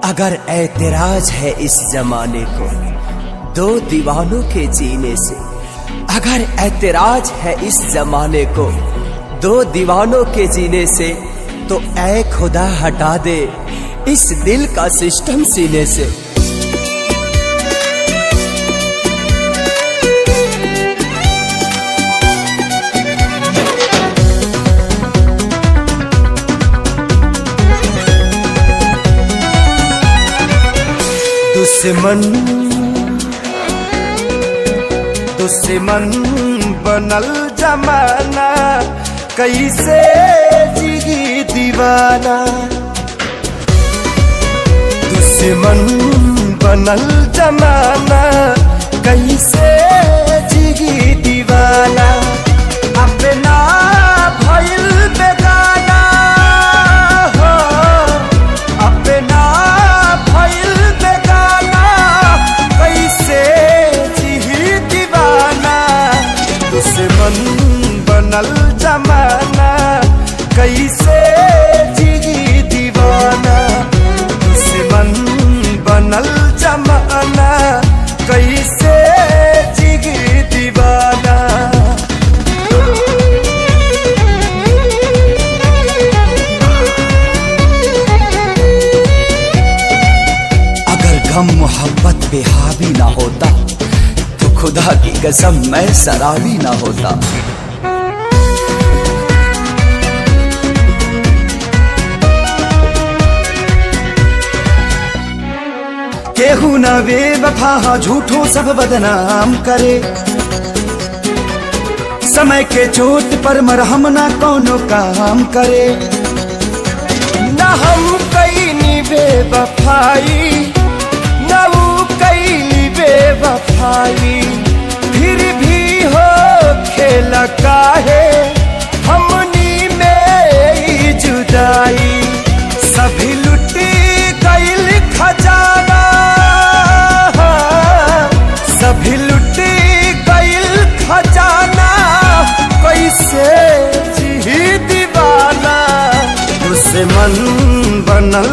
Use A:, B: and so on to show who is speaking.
A: अगर ऐतराज है इस जमाने को दो दीवानों के जीने से, अगर ऐतराज है इस जमाने को दो दीवानों के जीने से, तो ऐ खुदा हटा दे इस दिल का सिस्टम सीने से। दुश्मन दुश्मन बनल जमाना, कैसे जिगी दीवाना। दुश्मन बनल जमाना, कैसे जिगी दीवाना। अपना भइल बेगाना हो, अपना भइल बेगाना, कैसे जिगी दीवाना। दुश्मन बनल जमाना, कैसे जिगी दीवाना। दुश्मन बनल जमाना, कैसे जिगी दीवाना। अगर गम मोहब्बत पे हावी ना होता, तो खुदा की कसम मैं शराबी ना होता। केहू न बेवफा झूठों सब बदनाम करे, समय के चोट पर मरहम ना कोनो काम करे। न हम कईनी बेवफाई, न वो कईनी बेवफाई, फिर भी हो खेला काहे हमनी में जुदाई। सभी लुटी गईल खजाना, सभी लुटी गईल खजाना, कैसे जी दीवाना। दुश्मन बनल